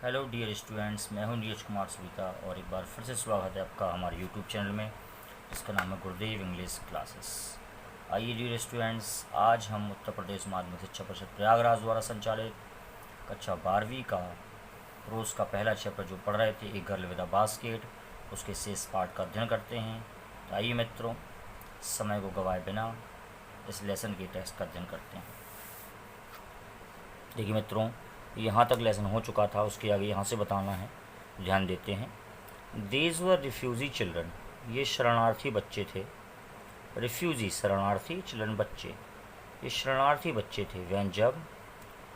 Hello dear students, मैं हूं नीरज कुमार सुविता और एक बार फिर से स्वागत है आपका हमारे यूट्यूब चैनल में जिसका नाम है गुरुदेव इंग्लिश क्लासेस। आइए डियर स्टूडेंट्स, आज हम उत्तर प्रदेश माध्यमिक शिक्षा परिषद प्रयागराज द्वारा संचालित कक्षा 12वीं का प्रोज का पहला चैप्टर जो पढ़ रहे थे, एक गर्ल विद अ बास्केट, उसके शेष पाठ का अध्ययन करते हैं। तो आइए मित्रों, समय को गवाए बिना इस लेसन के टेक्स्ट का अध्ययन करते हैं। देखिए मित्रों, यहाँ तक लेसन हो चुका था, उसके आगे यहाँ से बताना है, ध्यान देते हैं। दीज वर रिफ्यूजी चिल्ड्रन, ये शरणार्थी बच्चे थे। रिफ्यूजी शरणार्थी, चिल्ड्रन बच्चे, ये शरणार्थी बच्चे थे। वैन जब,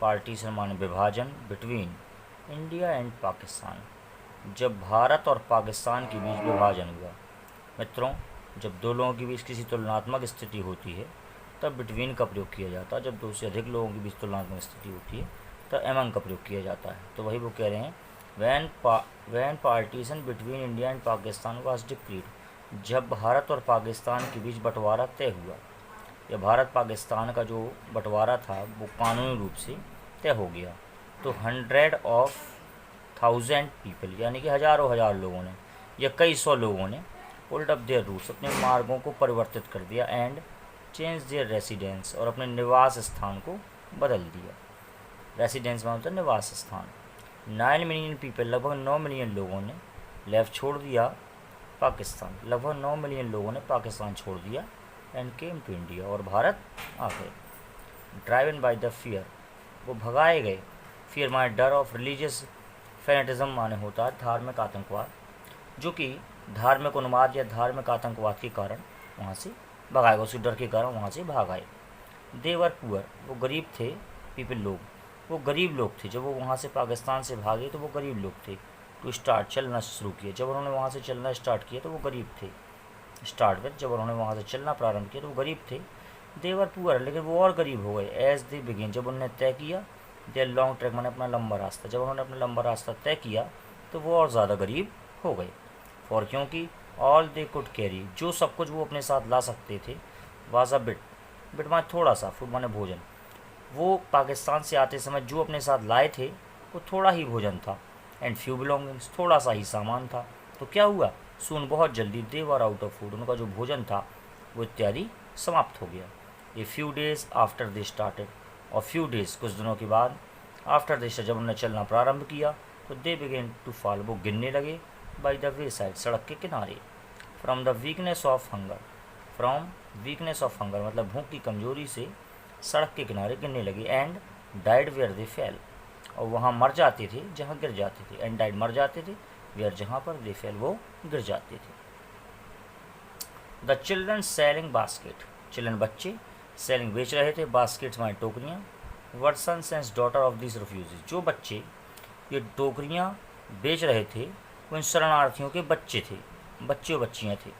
पार्टीशन माने विभाजन, बिटवीन इंडिया एंड पाकिस्तान, जब भारत और पाकिस्तान के बीच विभाजन हुआ। मित्रों, जब दो लोगों के बीच किसी तुलनात्मक स्थिति होती है तब बिटवीन का प्रयोग किया जाता है। जब दो से अधिक लोगों के बीच तुलनात्मक स्थिति होती है तो एमंग का प्रयोग किया जाता है। तो वही वो कह रहे हैं, when partition between India and Pakistan was decreed, जब भारत और पाकिस्तान के बीच बंटवारा तय हुआ, या भारत पाकिस्तान का जो बंटवारा था वो कानूनी रूप से तय हो गया, तो 100,000 पीपल, यानी कि हज़ारों हजार लोगों ने या कई सौ लोगों ने पुल्ड अप देयर रूट्स, अपने मार्गों को परिवर्तित कर दिया, एंड चेंज देयर रेसिडेंस, और अपने निवास स्थान को बदल दिया। रेसिडेंस में होता है निवास स्थान। 9 मिलियन पीपल, लगभग 9 मिलियन लोगों ने लेफ्ट छोड़ दिया पाकिस्तान, लगभग 9 मिलियन लोगों ने पाकिस्तान छोड़ दिया, एंड केम टू इंडिया, और भारत आ गए। ड्राइवन बाय द फियर, वो भगाए गए। फियर माने डर, ऑफ रिलीजियस फैनेटिज्म माने होता है धार्मिक आतंकवाद, जो कि धार्मिक उन्माद या धार्मिक आतंकवाद के कारण वहाँ से भगाएगा, उसी डर के कारण वहाँ से भाग आए। दे वर पुअर, वो गरीब थे। पीपल, लोग, वो गरीब लोग थे। जब वो वहाँ से पाकिस्तान से भागे तो वो गरीब लोग थे। टू स्टार्ट, चलना शुरू किया, जब उन्होंने वहाँ से चलना स्टार्ट किया तो वो गरीब थे। स्टार्ट विद, जब उन्होंने वहाँ से चलना प्रारंभ किया तो वो गरीब थे। देवर पुअर, लेकिन वो और गरीब हो गए। एज दे बिगिन, जब उन्होंने तय किया। देयर लॉन्ग ट्रैक, मैंने अपना लंबा रास्ता, जब उन्होंने अपना लंबा रास्ता तय किया तो वो और ज़्यादा गरीब हो गए। फॉर, क्योंकि ऑल दे कुड कैरी, जो सब कुछ वो अपने साथ ला सकते थे, वाज अ बिट, बिट माने थोड़ा सा, फूड माने भोजन, वो पाकिस्तान से आते समय जो अपने साथ लाए थे वो थोड़ा ही भोजन था। एंड फ्यू बिलोंगिंग्स, थोड़ा सा ही सामान था। तो क्या हुआ, सून, बहुत जल्दी, दे वर आउट ऑफ फूड, उनका जो भोजन था वो इत्यादि समाप्त हो गया। A few days after they started, और फ्यू डेज, कुछ दिनों के बाद, आफ्टर दे, जब उन्होंने चलना प्रारंभ किया तो दे बिगेन टू फॉल, वो गिरने लगे। बाई द वे साइड, सड़क के किनारे। From the weakness of hunger, from weakness of hunger मतलब भूख की कमजोरी से सड़क के किनारे गिरने लगे। And died where they fell, और वहाँ मर जाते थे जहाँ गिर जाते थे। एंड डाइड, मर जाते थे, वेयर, जहाँ पर, दे फेल, वो गिर जाते थे। The children selling basket, children बच्चे, सेलिंग बेच रहे थे, बास्केट्स माने टोकरियाँ। Were sons and daughter of this refugees, जो बच्चे ये टोकरियाँ बेच रहे थे वो इन शरणार्थियों के बच्चे थे, बच्चे और बच्चियाँ थे।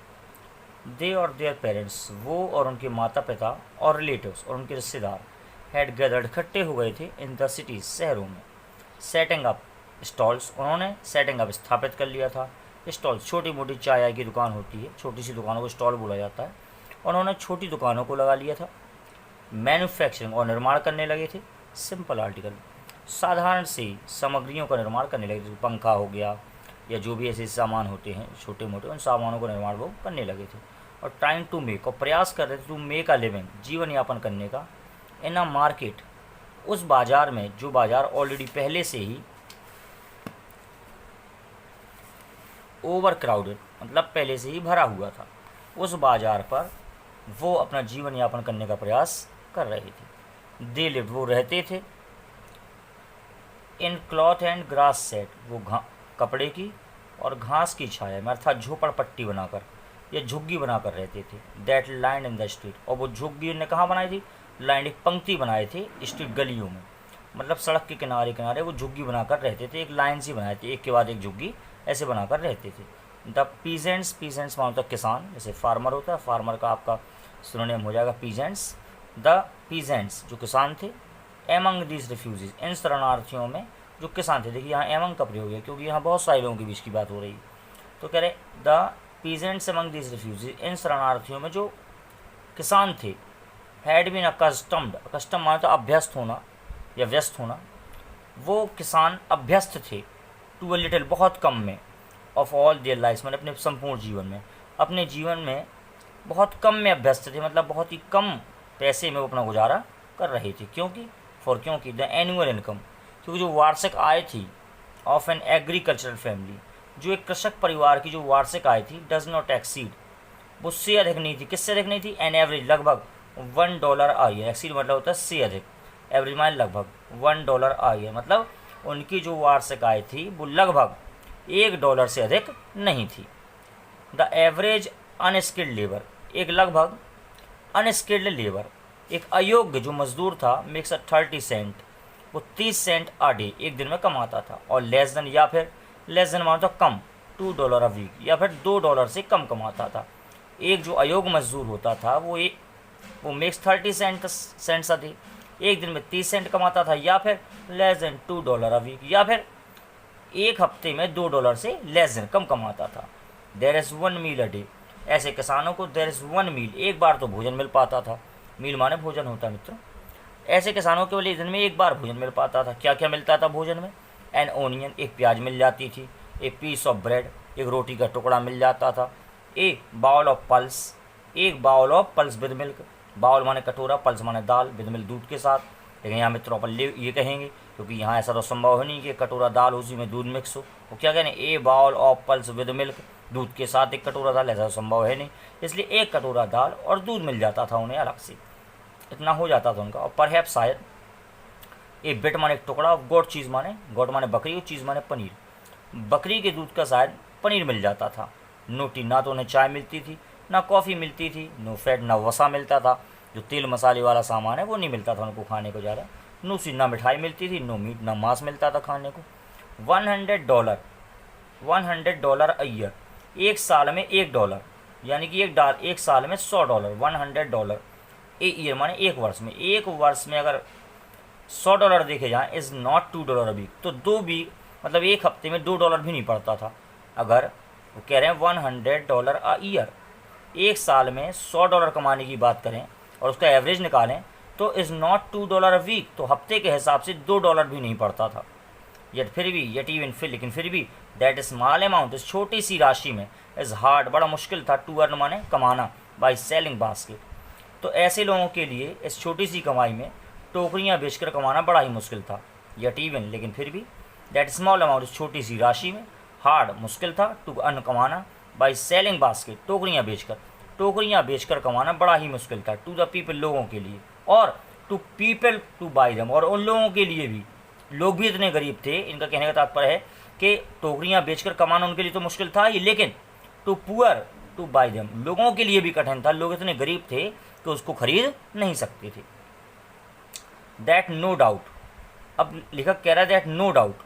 दे और देयर पेरेंट्स, वो और उनके माता पिता और रिलेटिव्स और उनके रिश्तेदार, हैड गैदर्ड, इकट्ठे हो गए थे, इन द सिटीज, शहरों में। सेटिंग अप स्टॉल्स, उन्होंने सेटिंग अप, स्थापित कर लिया था। स्टॉल्स, छोटी मोटी चाय की दुकान होती है, छोटी सी दुकानों को स्टॉल बोला जाता है, उन्होंने छोटी दुकानों को लगा लिया था। मैन्युफैक्चरिंग, और निर्माण करने लगे थे। सिंपल आर्टिकल, साधारण से सामग्रियों का निर्माण करने लगे थे, पंखा हो गया या जो भी ऐसे सामान होते हैं छोटे मोटे, उन सामानों का निर्माण वो करने लगे थे। और ट्राइंग टू मेक, और प्रयास कर रहे थे, टू मेक अ लिविंग, जीवन यापन करने का। इन अ मार्केट, उस बाज़ार में, जो बाज़ार ऑलरेडी पहले से ही ओवर क्राउडेड, मतलब पहले से ही भरा हुआ था, उस बाज़ार पर वो अपना जीवन यापन करने का प्रयास कर रहे थे। दे लिव्ड, वो रहते थे। इन क्लॉथ एंड ग्रास सेट, वो कपड़े की और घास की छाया में, अर्थात झोपड़पट्टी बनाकर या झुग्गी बनाकर रहते थे। That line in the street, और वो झुग्गी ने कहाँ बनाई थी, लाइन, एक पंक्ति बनाए थे स्ट्रीट, गलियों में, मतलब सड़क के किनारे किनारे वो झुग्गी बनाकर रहते थे, एक लाइन सी बनाए थे, एक के बाद एक झुग्गी ऐसे बनाकर रहते थे। द पीजेंट्स, पीजेंट्स मानो तो किसान, जैसे फार्मर होता है, फार्मर का आपका सिनोनिम हो जाएगा पीजेंट्स। द पीजेंट्स, जो किसान थे। एमंग दीज रिफ्यूजीज, इन शरणार्थियों में जो किसान थे। देखिए यहाँ एमंग का प्रयोग है क्योंकि यहाँ बहुत सारे लोगों के बीच की बात हो रही है। तो कह रहे the peasants among these refugees, इन शरणार्थियों में जो किसान थे। हैड बीन अकस्टम्ड, अकस्टम माने तो अभ्यस्त होना या व्यस्त होना, वो किसान अभ्यस्त थे टू अ लिटिल, बहुत कम में, ऑफ ऑल देयर लाइफ, मैंने अपने संपूर्ण जीवन में, अपने जीवन में बहुत कम में अभ्यस्त थे, मतलब बहुत ही कम पैसे में वो अपना गुजारा कर रही थी। क्योंकि द एनुअल इनकम, क्योंकि जो वार्षिक आय थी ऑफ एन एग्रीकल्चरल फैमिली, जो एक कृषक परिवार की जो वार्षिक आय थी, डज नॉट एक्सीड, वो से अधिक नहीं थी। किससे अधिक नहीं थी? एन एवरेज, लगभग $1 आ ईयर। एक्सीड मतलब होता है से अधिक, एवरेज माने लगभग, $1 आ ईयर, मतलब उनकी जो वार्षिक आय थी वो लगभग $1 से अधिक नहीं थी। द एवरेज अनस्किल्ड लेबर, एक लगभग अनस्किल्ड लेबर, एक अयोग्य जो मजदूर था, मेक्स 30 सेंट, वो 30 सेंट आ डे, एक दिन में कमाता था। और लेस देन, या फिर लेस देन मानो तो कम, $2 अ वीक, या फिर $2 से कम कमाता था। एक जो अयोग्य मजदूर होता था वो मेक्स 30 सेंट्स अ डे, एक दिन में 30 सेंट कमाता था, या फिर लेस देन $2 अ वीक, या फिर एक हफ्ते में $2 से लेस देन कम कमाता था। There is 1 meal a day, ऐसे किसानों को देयर इज़ 1 मील, एक बार तो भोजन मिल पाता था। मील माने भोजन होता है मित्रों। ऐसे किसानों के लिए दिन में एक बार भोजन मिल पाता था। क्या क्या मिलता था भोजन में? एन ओनियन, एक प्याज मिल जाती थी। ए पीस ऑफ ब्रेड, एक रोटी का टुकड़ा मिल जाता था। ए बाउल ऑफ पल्स, एक bowl of pulse with milk, bowl माने कटोरा, पल्स माने दाल, विद मिल्क दूध के साथ। लेकिन यहाँ मित्रों अपन ये कहेंगे, क्योंकि यहाँ ऐसा तो संभव है नहीं कि कटोरा दाल उसी में दूध मिक्स हो। वो क्या कहने, a bowl of pulse with milk, दूध के साथ एक कटोरा दाल, ऐसा संभव है नहीं। इसलिए एक कटोरा दाल और दूध मिल जाता था उन्हें अलग से, इतना हो जाता था उनका। और परहैप्स शायद ए बिट माने एक टुकड़ा, गोट चीज़ माने, गोट माने बकरी और चीज़ माने पनीर, बकरी के दूध का शायद पनीर मिल जाता था। नो टी, ना तो उन्हें चाय मिलती थी, ना कॉफ़ी मिलती थी। नो फैट, ना वसा मिलता था, जो तेल मसाले वाला सामान है वो नहीं मिलता था उनको खाने को ज़्यादा। नो सी, ना मिठाई मिलती थी। नो मीट, ना मांस मिलता था खाने को। $100 अ ईयर, एक साल में $1, यानी कि एक साल में $100, $100 ए ईयर माने एक वर्ष में। एक वर्ष में अगर $100 देखे जाएँ, इज़ नॉट $2 अ वीक, तो 2 वीक मतलब एक हफ्ते में $2 भी नहीं पड़ता था। अगर वो कह रहे हैं $100 अ ईयर, एक साल में $100 कमाने की बात करें और उसका एवरेज निकालें, तो इज़ नॉट $2 अ वीक, तो हफ्ते के हिसाब से $2 भी नहीं पड़ता था। लेकिन फिर भी दैट स्मॉल अमाउंट, इस छोटी सी राशि में, इज़ हार्ड, बड़ा मुश्किल था, टू अर्न माने कमाना, बाई सेलिंग बास्केट। तो ऐसे लोगों के लिए इस छोटी सी कमाई में टोकरियाँ बेचकर कमाना बड़ा ही मुश्किल था। लेकिन फिर भी दैट स्मॉल अमाउंट, इस छोटी सी राशि में, हार्ड मुश्किल था, टू अर्न कमाना, बाई सेलिंग बास्केट, टोकरियाँ बेचकर कमाना बड़ा ही मुश्किल था। टू द पीपल, लोगों के लिए, और to people to buy them, और उन लोगों के लिए भी, लोग भी इतने गरीब थे। इनका कहने का तात्पर्य है कि टोकरियाँ बेचकर कमाना उनके लिए तो मुश्किल था ही, लेकिन too poor to buy them, लोगों के लिए भी कठिन था। लोग इतने गरीब थे कि उसको खरीद नहीं सकते थे। दैट नो डाउट, अब लेखक कह रहा है दैट नो डाउट,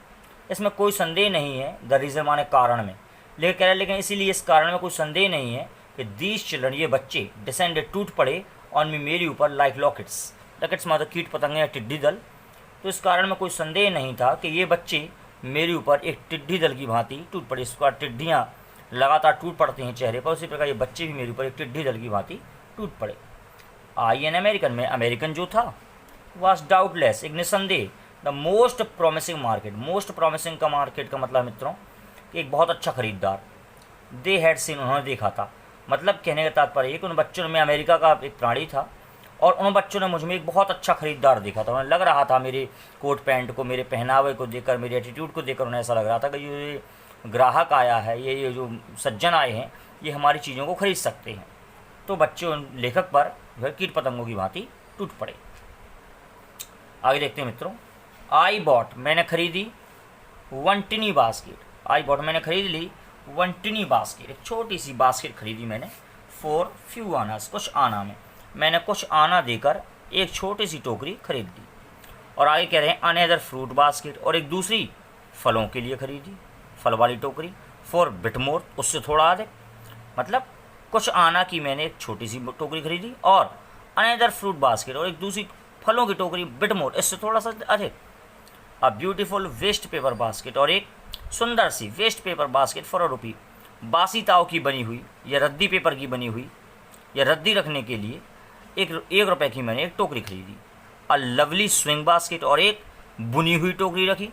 इसमें कोई संदेह नहीं है, द रीज़न माने कारण में, लेकिन कह रहा है लेकिन इसीलिए इस कारण में कोई संदेह नहीं है कि दीज चिल्ड्रन, ये बच्चे, डिसेंडेड, टूट पड़े, ऑन मी, मेरे ऊपर, लाइक लॉकेट्स, लॉकेट्स मतलब कीट पतंगे या टिड्डी दल। तो इस कारण में कोई संदेह नहीं था कि ये बच्चे मेरे ऊपर एक टिड्डी दल की भांति टूट पड़े। इसका टिड्डियाँ लगातार टूट पड़ती हैं चेहरे पर, उसी प्रकार ये बच्चे भी मेरे ऊपर एक टिड्डी दल की भांति टूट पड़े। आई एन अमेरिकन में, अमेरिकन जो था, वाज डाउटलेस, एक निसंदेह, the most promising market, most promising का मार्केट का मतलब मित्रों कि एक बहुत अच्छा खरीदार। दे हैड सीन, उन्होंने देखा था, मतलब कहने का तात्पर्य कि उन बच्चों में, अमेरिका का एक प्राणी था और उन बच्चों ने मुझ में एक बहुत अच्छा खरीदार देखा था। उन्हें लग रहा था, मेरे कोट पैंट को, मेरे पहनावे को देखकर, मेरे एटीट्यूड को देखकर उन्हें ऐसा लग रहा था कि ये ग्राहक आया है, ये जो सज्जन आए हैं, ये हमारी चीज़ों को खरीद सकते हैं। तो बच्चे उन लेखक पर कीट पतंगों की भांति टूट पड़े। आगे देखते हैं मित्रों। आई बॉट, मैंने खरीदी, 1 टिनी बास्केट, आई बॉट मैंने खरीद ली, 1 टिनी बास्केट, एक छोटी सी बास्केट खरीदी मैंने, फॉर फ्यू आनास, कुछ आना में, मैंने कुछ आना देकर एक छोटी सी टोकरी खरीद ली। और आगे कह रहे हैं अनदर फ्रूट बास्केट, और एक दूसरी फलों के लिए खरीदी, फल वाली टोकरी, फॉर बिट मोर, उससे थोड़ा अधिक, मतलब कुछ आना की मैंने एक छोटी सी टोकरी खरीदी, और अनदर फ्रूट बास्केट, और एक दूसरी फलों की टोकरी, बिट मोर, इससे थोड़ा सा अधिक। A beautiful waste paper basket, और एक सुंदर सी वेस्ट पेपर बास्केट फॉर ₹1, बासी ताव की बनी हुई या रद्दी पेपर की बनी हुई या रद्दी रखने के लिए ₹1 की मैंने एक टोकरी खरीदी। अ लवली स्विंग बास्केट, और एक बुनी हुई टोकरी रखी,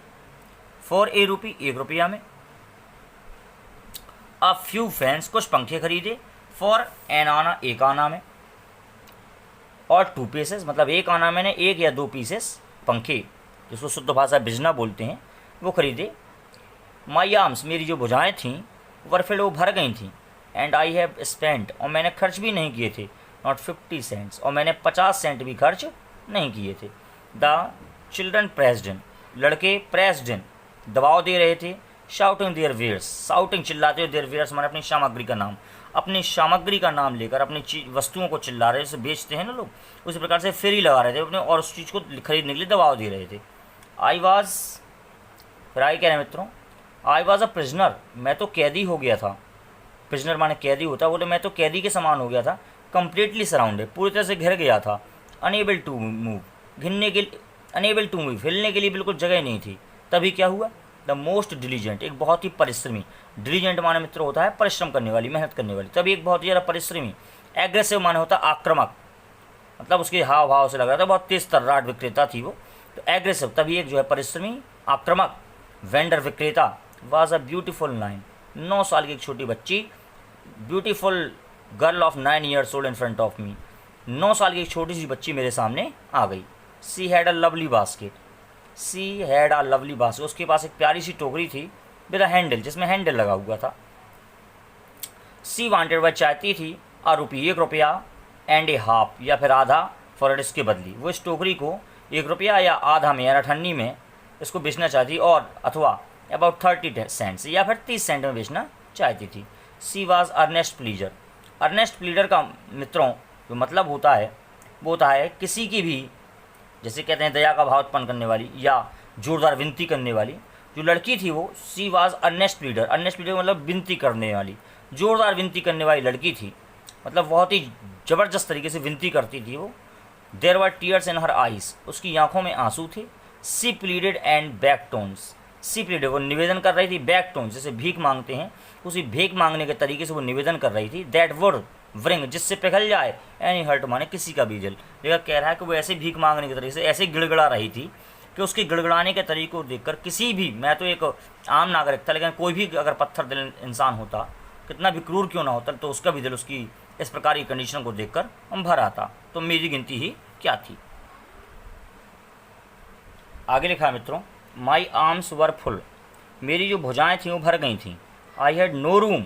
फॉर ए रूपी, 1 रुपया में। अ फ्यू फैंस, कुछ पंखे खरीदे, फॉर एन आना, 1 आना में। और 2 पीसेस, मतलब 1 आना मैंने 1 या 2 पीसेस पंखे, जिसको शुद्ध भाषा बिजना बोलते हैं, वो खरीदे। माई आर्म्स, मेरी जो भुजाएँ थीं वर फिल्ड, वो भर गई थीं। एंड आई हैव स्पेंट, और मैंने खर्च भी नहीं किए थे, नॉट 50 सेंट्स, और मैंने 50 सेंट भी खर्च नहीं किए थे। द चिल्ड्रन प्रेस्ड इन, लड़के प्रेस्ड इन, दबाव दे रहे थे। शाउटिंग देयर वेयर्स, शाउटिंग चिल्लाते हुए, देयर वेयर्स माने अपनी सामग्री का नाम, अपनी सामग्री का नाम लेकर अपनी वस्तुओं को चिल्ला रहे, जैसे बेचते हैं ना लोग, उसी प्रकार से फेरी लगा रहे थे अपने, और उस चीज़ को खरीदने के लिए दबाव दे रहे थे। आई वॉज, फिर आई कह रहे हैं मित्रों, आई वॉज अ प्रिजनर, मैं तो कैदी हो गया था। प्रिजनर माने कैदी होता है, बोले मैं तो कैदी के समान हो गया था। कंप्लीटली सराउंडेड, पूरी तरह से घिर गया था। अनेबल टू मूव, घिरने के लिए, अनेबल टू मूव, हिलने के लिए बिल्कुल जगह नहीं थी। तभी क्या हुआ, द मोस्ट डिलीजेंट, एक बहुत ही परिश्रमी, डिलीजेंट माने मित्र होता है परिश्रम करने वाली, मेहनत करने वाली, तभी एक बहुत ही ज़्यादा परिश्रमी। एग्रेसिव माने होता है आक्रामक, मतलब उसके हाव भाव से लग रहा था बहुत तेज तर्राट विक्रेता थी वो, तो एग्रेसिव, तभी एक जो है परिश्रमी आक्रामक। वेंडर विक्रेता, वाज अ ब्यूटीफुल 9, 9 साल की एक छोटी बच्ची, beautiful girl of 9 years old in front of me, 9 साल की एक छोटी सी बच्ची मेरे सामने आ गई। She had a lovely basket, she had a lovely basket, उसके पास एक प्यारी सी टोकरी थी, विद अ हैंडल, जिसमें हैंडल लगा हुआ था। सी वांटेड, वह चाहती थी, अ रुपी, 1 रुपया, एंड ए हाफ, या फिर आधा, फॉर इट, इसके बदली। वो इस टोकरी को 1 रुपया या आधा में या अठन्नी में इसको बेचना चाहती, और अथवा अबाउट 30 सेंट्स या फिर 30 सेंट में बेचना चाहती थी। She was earnest pleader, earnest pleader का मित्रों जो मतलब होता है वो होता है किसी की भी, जैसे कहते हैं दया का भाव उत्पन्न करने वाली या जोरदार विनती करने वाली। जो लड़की थी वो she was earnest pleader, earnest pleader मतलब विनती करने वाली, जोरदार विनती करने वाली लड़की थी, मतलब बहुत ही ज़बरदस्त तरीके से विनती करती थी वो। There were tears in her eyes, उसकी आंखों में आंसू थे। She pleaded and back tones, she pleaded, वो निवेदन कर रही थी, बैक टोन्स जैसे भीख मांगते हैं, उसी भीख मांगने के तरीके से वो निवेदन कर रही थी। दैट वुड व्रिंग, जिससे पिघल जाए, एनी हर्ट माने किसी का भी दिल। लेकिन कह रहा है कि वो ऐसे भीख मांगने के तरीके से ऐसे गिड़गड़ा रही थी कि उसके गिड़गड़ाने के तरीके को देखकर किसी भी, मैं तो एक आम नागरिक था, लेकिन कोई भी अगर पत्थर दिल इंसान होता, कितना भी क्रूर क्यों ना होता, तो उसका भी दिल उसकी इस प्रकार की कंडीशन को देखकर भर आता। तो मेरी गिनती ही क्या थी। आगे लिखा है मित्रों, माई आर्म्स वर फुल, मेरी जो भुजाएं थीं वो भर गई थीं। आई हैड नो रूम,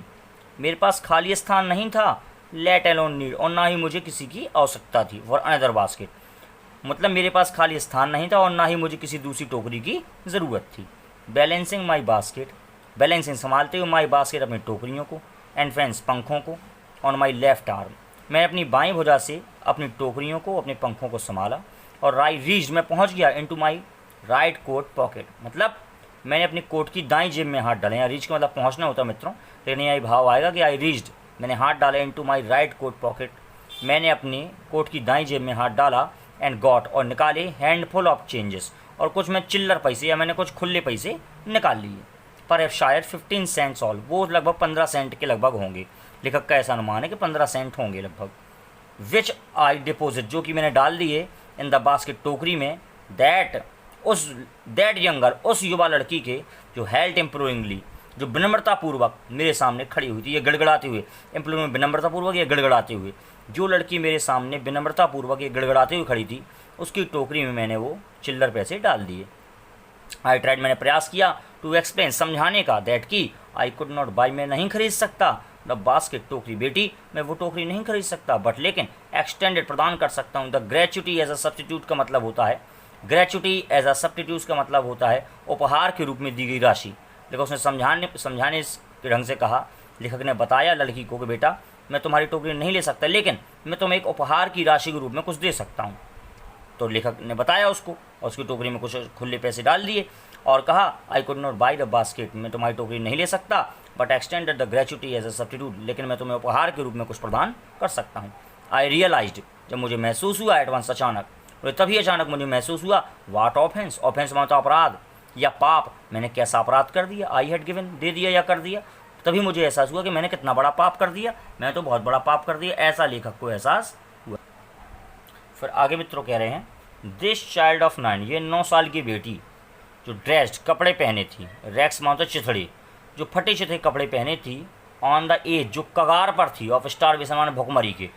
मेरे पास खाली स्थान नहीं था। लेट अलोन नीड, और ना ही मुझे किसी की आवश्यकता थी। फॉर अनदर बास्केट, मतलब मेरे पास खाली स्थान नहीं था और ना ही मुझे किसी दूसरी टोकरी की ज़रूरत थी। बैलेंसिंग माई बास्केट, बैलेंसिंग संभालते हुए माई बास्केट अपनी टोकरियों को, एंड फैंस पंखों को, ऑन माई लेफ्ट आर्म, मैं अपनी बाईं भुजा से अपनी टोकरियों को, अपने पंखों को संभाला। और रीच्ड, मैं पहुंच गया, into my right coat pocket, मतलब मैंने अपनी कोट की दाईं जेब में हाथ डाले। यहाँ रीच का मतलब पहुंचना होता है मित्रों, लेकिन यही भाव आएगा कि आई रीच्ड, मैंने हाथ डाला, into my right coat pocket, मैंने अपनी कोट की दाईं जेब में हाथ डाला। एंड गॉट, और निकाले, हैंडफुल ऑफ चेंजेस, और कुछ मैं चिल्लर पैसे या मैंने कुछ खुले पैसे निकाल लिए। पर शायद 15 सेंट्स ऑल, वो लगभग 15 सेंट के लगभग होंगे। लेखक का ऐसा अनुमान है कि 15 सेंट होंगे लगभग। विच आई डिपोजिट, जो कि मैंने डाल दिए, इन द बास्केट, टोकरी में। दैट यंगर, उस युवा लड़की के, जो हेल्थ इम्प्रूविंगली, जो विनम्रतापूर्वक मेरे सामने खड़ी हुई थी, ये गड़गड़ाते हुए, इम्प्रूविंग विनम्रतापूर्वक या गड़गड़ाते हुए, जो लड़की मेरे सामने विनम्रतापूर्वक ये गड़गड़ाते हुए खड़ी थी, उसकी टोकरी में मैंने वो चिल्लर पैसे डाल दिए। आई ट्राइड, मैंने प्रयास किया, टू एक्सप्लेन, समझाने का, दैट की आई कुड नॉट बाई, मैं नहीं खरीद सकता, द बास्केट, टोकरी, बेटी मैं वो टोकरी नहीं खरीद सकता, बट लेकिन एक्सटेंडेड, प्रदान कर सकता हूँ। The gratuity as a substitute का मतलब होता है, ग्रेच्युटी एज अ सब्स्टिट्यूट का मतलब होता है उपहार के रूप में दी गई राशि। लेकिन उसने समझाने के ढंग से कहा, लेखक ने बताया लड़की को कि बेटा मैं तुम्हारी टोकरी नहीं ले सकता, लेकिन मैं तुम्हें एक उपहार की राशि के रूप में कुछ दे सकता हूँ। तो लेखक ने बताया उसको, और उसकी टोकरी में कुछ खुले पैसे डाल दिए और कहा, I could not buy the basket, मैं तुम्हारी टोकरी नहीं ले सकता, but extended the gratuity as a substitute, लेकिन मैं तुम्हें उपहार के रूप में कुछ प्रदान कर सकता हूँ। आई रियलाइज्ड, जब मुझे महसूस हुआ, एट वंस, अचानक, तभी अचानक मुझे महसूस हुआ, वाट ऑफेंस, ऑफेंस मतलब अपराध या पाप, मैंने कैसा अपराध कर दिया। आई हैड गिवन, दे दिया या कर दिया, तभी मुझे एहसास हुआ कि मैंने कितना बड़ा पाप कर दिया, मैं तो बहुत बड़ा पाप कर दिया, ऐसा लेखक को एहसास हुआ। फिर आगे मित्रों कह रहे हैं, दिस चाइल्ड ऑफ 9, ये 9 साल की बेटी, जो ड्रेस्ड कपड़े पहने थी, रैक्स मतलब चिथड़े, जो फटे चिथड़े कपड़े पहने थी, ऑन द एज जो कगार पर थी, ऑफ स्टारवेशन माने भुखमरी के,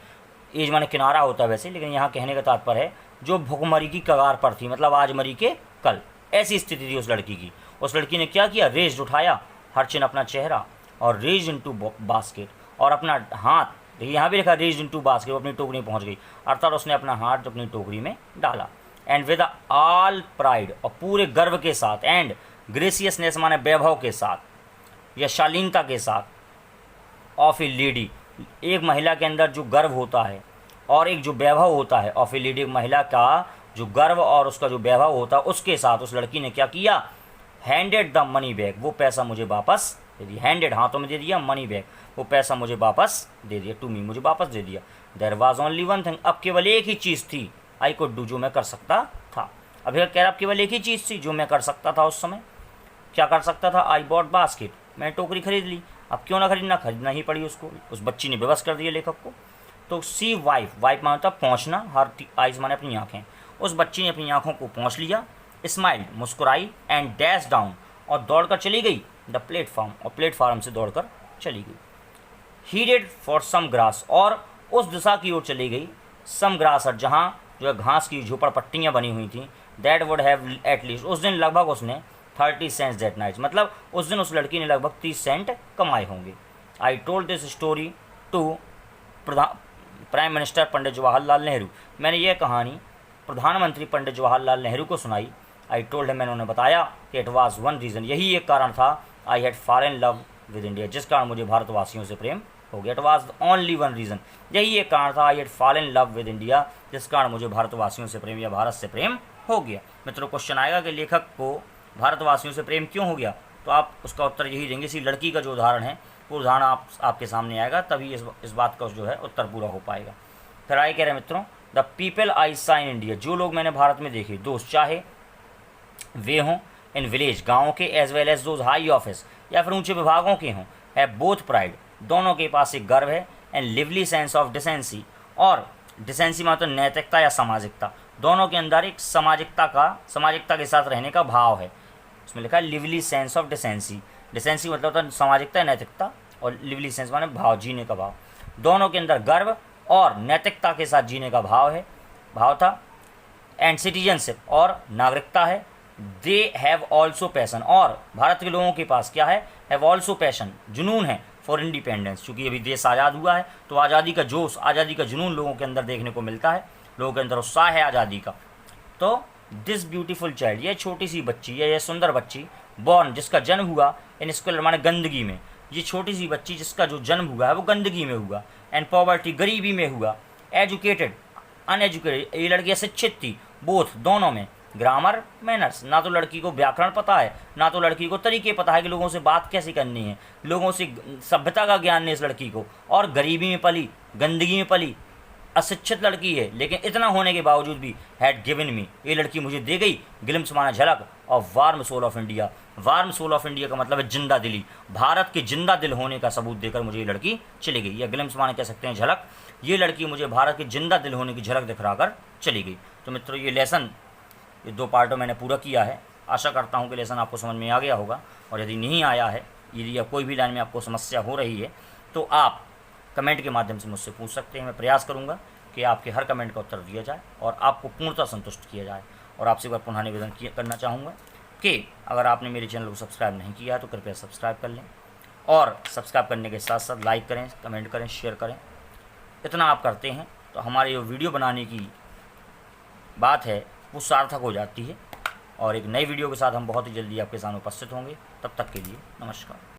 एज माने किनारा होता है वैसे, लेकिन यहाँ कहने का तात्पर्य है जो भुखमरी की कगार पर थी, मतलब आज मरी के कल, ऐसी स्थिति थी उस लड़की की। उस लड़की ने क्या किया, रेज्ड उठाया हर चिन अपना चेहरा, और रेज्ड इनटू बास्केट, और अपना हाथ, देखिए यहाँ भी लिखा रेज्ड इनटू बास्केट, वो अपनी टोकरी में पहुँच गई, अर्थात उसने अपना हाथ अपनी टोकरी में डाला। एंड विद ऑल प्राइड, और पूरे गर्व के साथ, एंड ग्रेसियसनेस माने वैभव के साथ या शालीनता के साथ, ऑफ ए लेडी, एक महिला के अंदर जो गर्व होता है और एक जो वैभव होता है, ऑफ ए लेडी, एक महिला का जो गर्व और उसका जो वैभव होता है, उसके साथ उस लड़की ने क्या किया, हैंडेड द मनी बैक, वो पैसा मुझे वापस दे दिया। हैंडेड हाथों में दे दिया, मनी बैक वो पैसा मुझे वापस दे दिया, टू मी मुझे वापस दे दिया। There was only one thing, अब केवल एक ही चीज़ थी, आई कुड डू, जो मैं कर सकता था। अभी कह रहा अब केवल एक ही चीज़ थी जो मैं कर सकता था उस समय। क्या कर सकता था, आई बॉट बास्केट, मैंने टोकरी खरीद ली। अब क्यों ना खरीदना ही पड़ी उसको, उस बच्ची ने बेबस कर दिया लेखक को। तो सी वाइफ, वाइफ मानता पहुँचना, हर आइज माने अपनी आँखें, उस बच्ची ने अपनी आँखों को पहुँच लिया, स्माइल मुस्कुराई, एंड डैश डाउन, और दौड़कर चली गई द प्लेटफॉर्म, और प्लेटफॉर्म से दौड़कर चली गई। हीडेड फॉर सम ग्रास, और उस दिशा की ओर चली गई, सम ग्रास, और जहाँ जो है घास की झोपड़पट्टियाँ बनी हुई थी, दैट वुड हैव एटलीस्ट, उस दिन लगभग उसने 30 सेंट्स दैट नाइट, मतलब उस दिन उस लड़की ने लगभग 30 सेंट कमाए होंगे। I told this story to prime minister Pandit Jawaharlal Nehru, मैंने यह कहानी प्रधानमंत्री पंडित जवाहरलाल नेहरू को सुनाई। आई टोल्ड हिम, मैंने उन्हें बताया कि इट वाज वन रीज़न, यही एक कारण था, I had fallen in love with India, जिस कारण मुझे भारतवासियों से प्रेम हो गया। It was only one reason, यही एक कारण था, I had fallen in love with India, जिस कारण मुझे भारतवासियों से प्रेम या भारत से प्रेम हो गया। मित्रों, क्वेश्चन आएगा कि लेखक को भारतवासियों से प्रेम क्यों हो गया, तो आप उसका उत्तर यही देंगे। इसी लड़की का जो उदाहरण है वो उदाहरण आपके सामने आएगा, तभी इस बात का जो है उत्तर पूरा हो पाएगा। फिर आगे कह रहे हैं मित्रों, द पीपल आई सा इन इंडिया, जो लोग मैंने भारत में देखे, दोस्त चाहे वे हों इन विलेज गाँव के, as well as those high office, या फिर ऊंचे विभागों के हों, है बोथ प्राइड, दोनों के पास एक गर्व है, and lively sense of decency, और डिसेंसी मतलब नैतिकता या सामाजिकता, दोनों के अंदर एक सामाजिकता के साथ रहने का भाव है। उसमें लिखा है lively sense of decency, decency मतलब होता है सामाजिकता नैतिकता, और लिवली सेंस माने भाव, जीने का भाव, दोनों के अंदर गर्व और नैतिकता के साथ जीने का भाव था। एंड सिटीजनशिप, और नागरिकता है। दे हैव ऑल्सो पैशन, और भारत के लोगों के पास क्या है, हैव ऑल्सो पैशन, जुनून है, फॉर इंडिपेंडेंस, क्योंकि अभी देश आज़ाद हुआ है तो आज़ादी का जोश, आज़ादी का जुनून लोगों के अंदर देखने को मिलता है, लोगों के अंदर उत्साह है आज़ादी का। तो दिस ब्यूटीफुल चाइल्ड, यह छोटी सी बच्ची, यह सुंदर बच्ची, बॉर्न जिसका जन्म हुआ इन स्कूल माने गंदगी में, ये छोटी सी बच्ची जिसका जो जन्म हुआ है वो गंदगी में हुआ, एंड पॉवर्टी गरीबी में हुआ, एजुकेटेड अनएजुकेटेड, ये लड़की अशिक्षित थी, बोथ दोनों में, ग्रामर मैनर्स, ना तो लड़की को व्याकरण पता है, ना तो लड़की को तरीके पता है कि लोगों से बात कैसे करनी है, लोगों से सभ्यता का ज्ञान नहीं इस लड़की को, और गरीबी में पली, गंदगी में पली, अशिक्षित लड़की है, लेकिन इतना होने के बावजूद भी हैड गिवन मी, ये लड़की मुझे दे गई ग्लिम्स माना झलक, और warm soul of India, warm soul of India का मतलब है जिंदा दिली, भारत के जिंदा दिल होने का सबूत देकर मुझे ये लड़की चली गई, या ग्लिम्स माने कह सकते हैं झलक, ये लड़की मुझे भारत के जिंदा दिल होने की झलक दिखलाकर चली गई। तो मित्रों, ये लेसन, ये 2 पार्टों मैंने पूरा किया है, आशा करता हूँ कि लेसन आपको समझ में आ गया होगा, और यदि नहीं आया है, यदि कोई भी लाइन में आपको समस्या हो रही है तो आप कमेंट के माध्यम से मुझसे पूछ सकते हैं। मैं प्रयास करूंगा कि आपके हर कमेंट का उत्तर दिया जाए और आपको पूर्णतः संतुष्ट किया जाए। और आपसे एक बार पुनः निवेदन करना चाहूँगा कि अगर आपने मेरे चैनल को सब्सक्राइब नहीं किया तो कृपया सब्सक्राइब कर लें, और सब्सक्राइब करने के साथ साथ लाइक करें, कमेंट करें, शेयर करें। इतना आप करते हैं तो हमारे जो वीडियो बनाने की बात है वो सार्थक हो जाती है, और एक नई वीडियो के साथ हम बहुत ही जल्दी आपके सामने उपस्थित होंगे। तब तक के लिए नमस्कार।